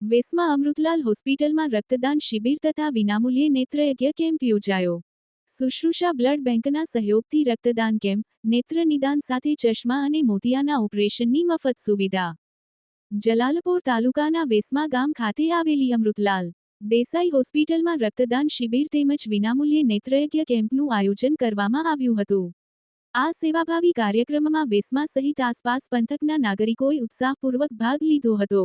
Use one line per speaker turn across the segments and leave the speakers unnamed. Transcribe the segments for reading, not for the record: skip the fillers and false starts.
વેસમાં અમૃતલાલ હોસ્પિટલમાં રક્તદાન શિબિર તથા વિનામૂલ્યે નેત્રયજ્ઞ કેમ્પ યોજાયો. સુશ્રુષા બ્લડ બેંકના સહયોગથી રક્તદાન કેમ્પ, નેત્ર નિદાન સાથે ચશ્મા અને મોતિયાના ઓપરેશનની મફત સુવિધા. જલાલપોર તાલુકાના વેસમા ગામ ખાતે આવેલી અમૃતલાલ દેસાઈ હોસ્પિટલમાં રક્તદાન શિબિર તેમજ વિનામૂલ્યે નેત્રયજ્ઞ કેમ્પનું આયોજન કરવામાં આવ્યું હતું. આ સેવાભાવી કાર્યક્રમમાં વેસમા સહિત આસપાસ પંથકના નાગરિકોએ ઉત્સાહપૂર્વક ભાગ લીધો હતો.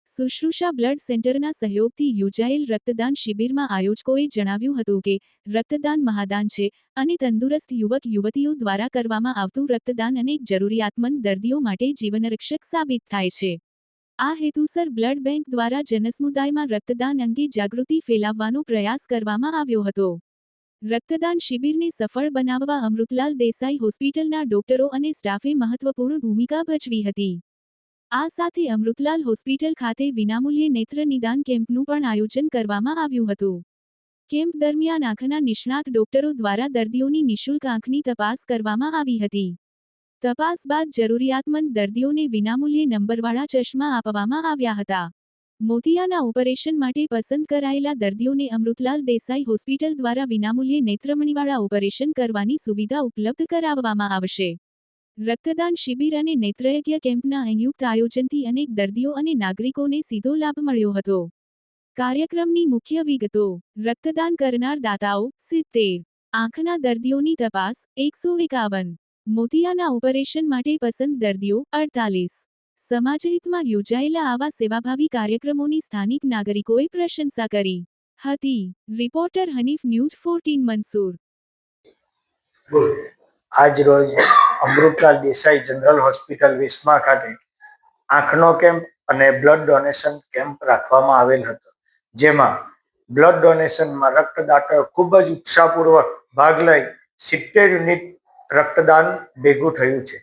સુશ્રુષા બ્લડ સેન્ટરના સહયોગથી યોજાયેલ રક્તદાન શિબિરમાં આયોજકોએ જણાવ્યું હતું કે રક્તદાન મહાદાન છે અને તંદુરસ્ત યુવક યુવતીઓ દ્વારા કરવામાં આવતું રક્તદાન અનેક જરૂરિયાતમંદ દર્દીઓ માટે જીવનરક્ષક સાબિત થાય છે. આ હેતુસર બ્લડ બેંક દ્વારા જનસમુદાયમાં રક્તદાન અંગે જાગૃતિ ફેલાવવાનો પ્રયાસ કરવામાં આવ્યો હતો. રક્તદાન શિબિરને સફળ બનાવવા અમૃતલાલ દેસાઈ હોસ્પિટલના ડોક્ટરો અને સ્ટાફે મહત્વપૂર્ણ ભૂમિકા ભજવી હતી. આ સાથે અમૃતલાલ હોસ્પિટલ ખાતે વિનામૂલ્યે નેત્ર નિદાન કેમ્પનું પણ આયોજન કરવામાં આવ્યું હતું. કેમ્પ દરમિયાન આંખના નિષ્ણાત ડોક્ટરો દ્વારા દર્દીઓની નિઃશુલ્ક આંખની તપાસ કરવામાં આવી હતી. તપાસ બાદ જરૂરિયાતમંદ દર્દીઓને વિનામૂલ્યે નંબરવાળા ચશ્મા આપવામાં આવ્યા હતા. મોતિયાના ઓપરેશન માટે પસંદ કરાયેલા દર્દીઓને અમૃતલાલ દેસાઈ હોસ્પિટલ દ્વારા વિનામૂલ્યે નેત્રમણીવાળા ઓપરેશન કરવાની સુવિધા ઉપલબ્ધ કરાવવામાં આવશે. રક્તદાન શિબિર અને નેત્રયજ્ઞ કેમ્પના સંયુક્ત આયોજનથી અનેક દર્દીઓ અને નાગરિકોને સીધો લાભ મળ્યો હતો. કાર્યક્રમની મુખ્ય વિગતો: રક્તદાન કરનાર દાતાઓ 70, આંખના દર્દીઓની તપાસ 151, મોતિયાના ઓપરેશન માટે પસંદ દર્દીઓ 48. સમાજહિતમાં યોજાયેલા આવા સેવાભાવી કાર્યક્રમોની સ્થાનિક નાગરિકોએ પ્રશંસા કરી હતી. Reporter Hanif, news 14 મંસૂર.
આજ રોજ અમૃતલાલ દેસાઈ જનરલ હોસ્પિટલ વેસમા ખાતે આંખનો કેમ્પ અને બ્લડ ડોનેશન કેમ્પ રાખવામાં આવેલ હતો, જેમાં બ્લડ ડોનેશનમાં રક્તદાતાઓ ખૂબ જ ઉત્સાહપૂર્વક ભાગ લઈ 70 યુનિટ રક્તદાન ભેગું થયું છે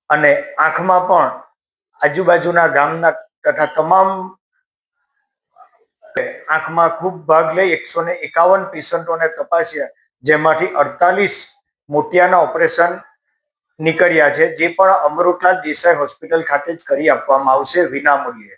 અને આંખમાં પણ આજુબાજુના ગામના તથા તમામ આંખમાં ખૂબ ભાગ લઈ 151 પેશન્ટોને તપાસ્યા, જેમાંથી 48 મોતિયાના ઓપરેશન નીકળ્યા છે, જે પણ અમૃતલાલ દેસાઈ હોસ્પિટલ ખાતે જ કરી આપવામાં આવશે વિનામૂલ્યે.